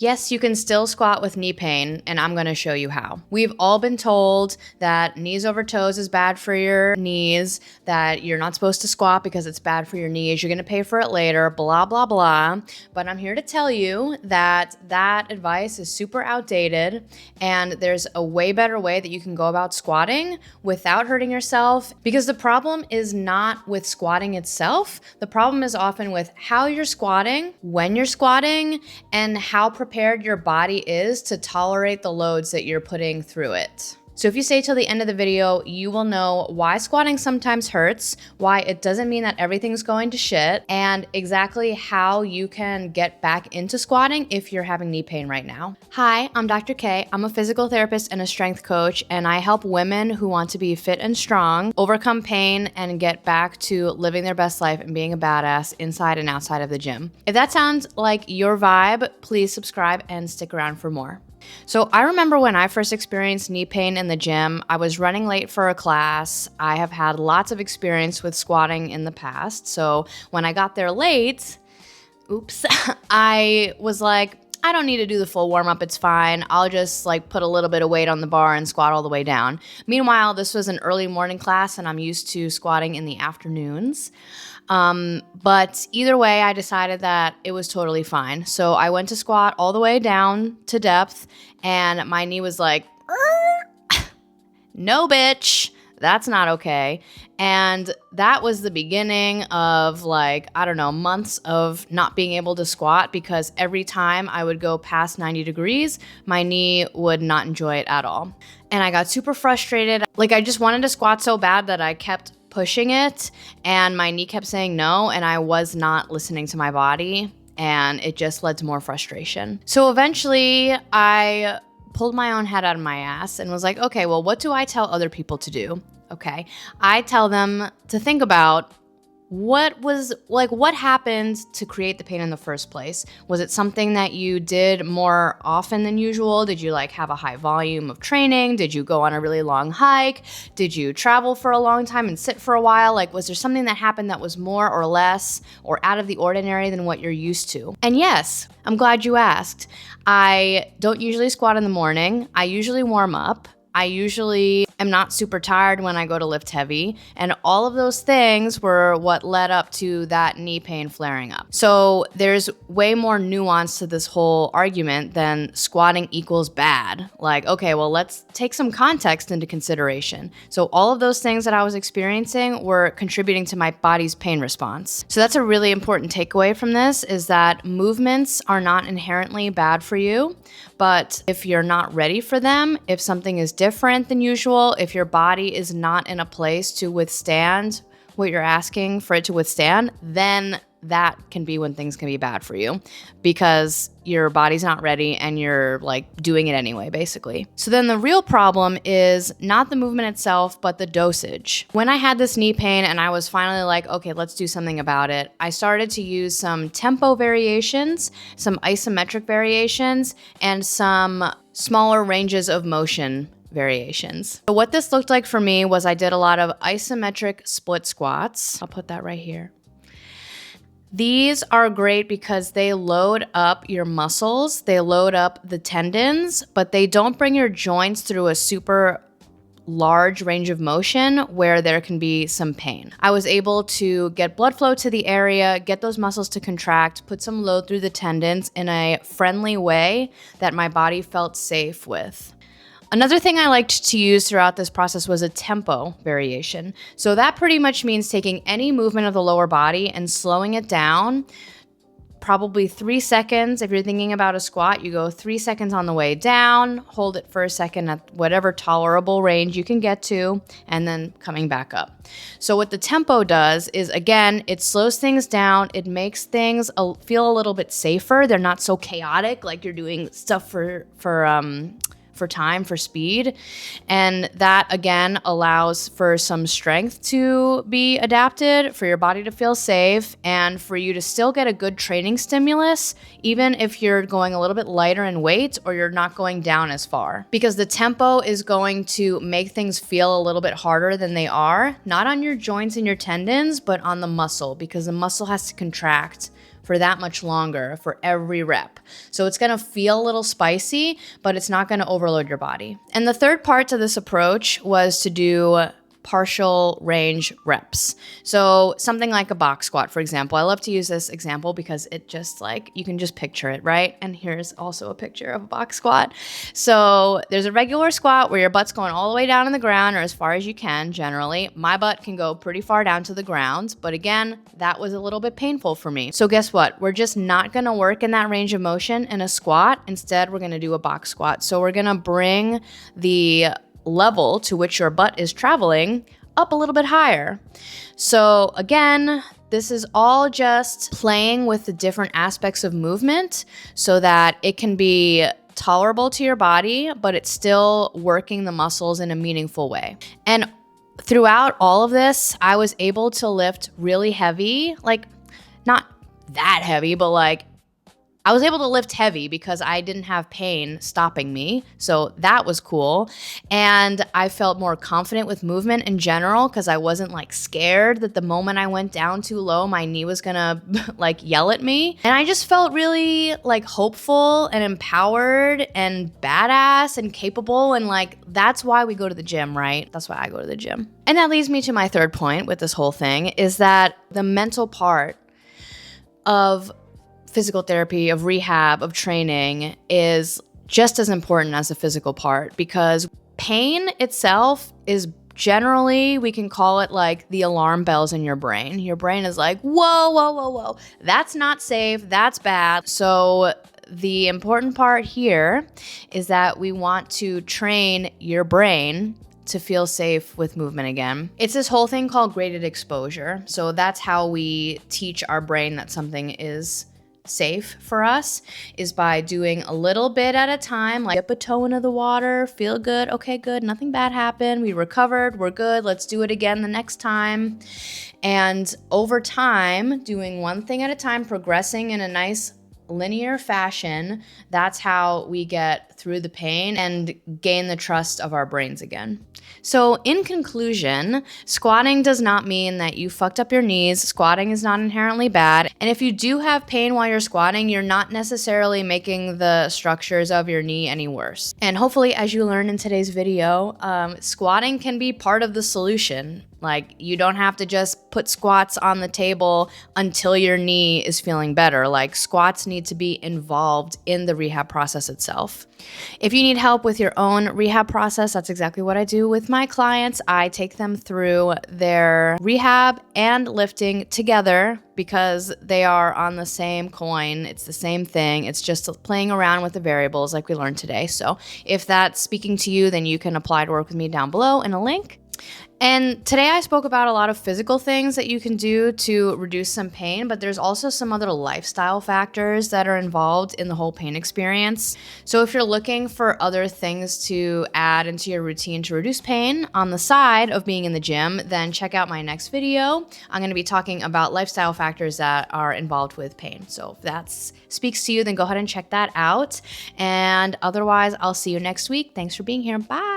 Yes, you can still squat with knee pain, and I'm gonna show you how. We've all been told that knees over toes is bad for your knees, that you're not supposed to squat because it's bad for your knees, you're gonna pay for it later, blah, blah, blah. But I'm here to tell you that that advice is super outdated, and there's a way better way that you can go about squatting without hurting yourself, because the problem is not with squatting itself. The problem is often with how you're squatting, when you're squatting, and how prepared your body is to tolerate the loads that you're putting through it. So if you stay till the end of the video, you will know why squatting sometimes hurts, why it doesn't mean that everything's going to shit, and exactly how you can get back into squatting if you're having knee pain right now. Hi, I'm Dr. K. I'm a physical therapist and a strength coach, and I help women who want to be fit and strong overcome pain and get back to living their best life and being a badass inside and outside of the gym. If that sounds like your vibe, please subscribe and stick around for more. So I remember when I first experienced knee pain in the gym, I was running late for a class. I have had lots of experience with squatting in the past. So when I got there late, I was like, I don't need to do the full warm up. It's fine. I'll just put a little bit of weight on the bar and squat all the way down. Meanwhile, this was an early morning class and I'm used to squatting in the afternoons. But either way, I decided that it was totally fine. So I went to squat all the way down to depth and my knee was like, no, bitch, that's not okay. And that was the beginning of months of not being able to squat, because every time I would go past 90 degrees, my knee would not enjoy it at all. And I got super frustrated. I just wanted to squat so bad that I kept pushing it and my knee kept saying no, and I was not listening to my body, and it just led to more frustration. So eventually I pulled my own head out of my ass and was like, okay, well, what do I tell other people to do? Okay, I tell them to think about what happened to create the pain in the first place. Was it something that you did more often than usual? Did you have a high volume of training? Did you go on a really long hike? Did you travel for a long time and sit for a while? Was there something that happened that was more or less or out of the ordinary than what you're used to? And yes, I'm glad you asked. I don't usually squat in the morning. I usually warm up. I usually am not super tired when I go to lift heavy, and all of those things were what led up to that knee pain flaring up. So there's way more nuance to this whole argument than squatting equals bad. Okay, well, let's take some context into consideration. So all of those things that I was experiencing were contributing to my body's pain response. So that's a really important takeaway from this, is that movements are not inherently bad for you, but if you're not ready for them, if something is different than usual, if your body is not in a place to withstand what you're asking for it to withstand, then that can be when things can be bad for you, because your body's not ready and you're doing it anyway, basically. So then the real problem is not the movement itself, but the dosage. When I had this knee pain and I was finally okay, let's do something about it, I started to use some tempo variations, some isometric variations, and some smaller ranges of motion variations. So what this looked like for me was I did a lot of isometric split squats. I'll put that right here. These are great because they load up your muscles, they load up the tendons, but they don't bring your joints through a super large range of motion where there can be some pain. I was able to get blood flow to the area, get those muscles to contract, put some load through the tendons in a friendly way that my body felt safe with. Another thing I liked to use throughout this process was a tempo variation. So that pretty much means taking any movement of the lower body and slowing it down, probably 3 seconds. If you're thinking about a squat, you go 3 seconds on the way down, hold it for a second at whatever tolerable range you can get to, and then coming back up. So what the tempo does is, again, it slows things down. It makes things feel a little bit safer. They're not so chaotic, like you're doing stuff for time, for speed. And that, again, allows for some strength to be adapted, for your body to feel safe, and for you to still get a good training stimulus, even if you're going a little bit lighter in weight or you're not going down as far. Because the tempo is going to make things feel a little bit harder than they are, not on your joints and your tendons, but on the muscle, because the muscle has to contract for that much longer for every rep. So it's gonna feel a little spicy, but it's not gonna overload your body. And the third part to this approach was to do partial range reps. So something like a box squat, for example. I love to use this example because it just like, you can just picture it, right? And here's also a picture of a box squat. So there's a regular squat where your butt's going all the way down on the ground, or as far as you can generally. My butt can go pretty far down to the ground, but again, that was a little bit painful for me. So guess what? We're just not gonna work in that range of motion in a squat. Instead, we're gonna do a box squat. So we're gonna bring the level to which your butt is traveling up a little bit higher. So again, this is all just playing with the different aspects of movement so that it can be tolerable to your body, but it's still working the muscles in a meaningful way. And throughout all of this, I was able to lift really heavy, like not that heavy, but like I was able to lift heavy because I didn't have pain stopping me. So that was cool. And I felt more confident with movement in general because I wasn't like scared that the moment I went down too low, my knee was gonna like yell at me. And I just felt really like hopeful and empowered and badass and capable. And like, that's why we go to the gym, right? That's why I go to the gym. And that leads me to my third point with this whole thing is that the mental part of physical therapy, of rehab, of training is just as important as the physical part, because pain itself is generally, we can call it like the alarm bells in your brain. Your brain is like, whoa, whoa, whoa, whoa, that's not safe, that's bad. So the important part here is that we want to train your brain to feel safe with movement again. It's this whole thing called graded exposure. So that's how we teach our brain that something is safe for us, is by doing a little bit at a time, like dip a toe into the water, feel good, okay, good, nothing bad happened, we recovered, we're good, let's do it again the next time. And over time, doing one thing at a time, progressing in a nice linear fashion, that's how we get through the pain and gain the trust of our brains again. So in conclusion, squatting does not mean that you fucked up your knees. Squatting is not inherently bad. And if you do have pain while you're squatting, you're not necessarily making the structures of your knee any worse. And hopefully, as you learned in today's video, squatting can be part of the solution. Like, you don't have to just put squats on the table until your knee is feeling better. Like, squats need to be involved in the rehab process itself. If you need help with your own rehab process, that's exactly what I do with my clients. I take them through their rehab and lifting together because they are on the same coin. It's the same thing. It's just playing around with the variables like we learned today. So if that's speaking to you, then you can apply to work with me down below in a link. And today I spoke about a lot of physical things that you can do to reduce some pain, but there's also some other lifestyle factors that are involved in the whole pain experience. So if you're looking for other things to add into your routine to reduce pain on the side of being in the gym, then check out my next video. I'm going to be talking about lifestyle factors that are involved with pain. So if that speaks to you, then go ahead and check that out. And otherwise, I'll see you next week. Thanks for being here. Bye.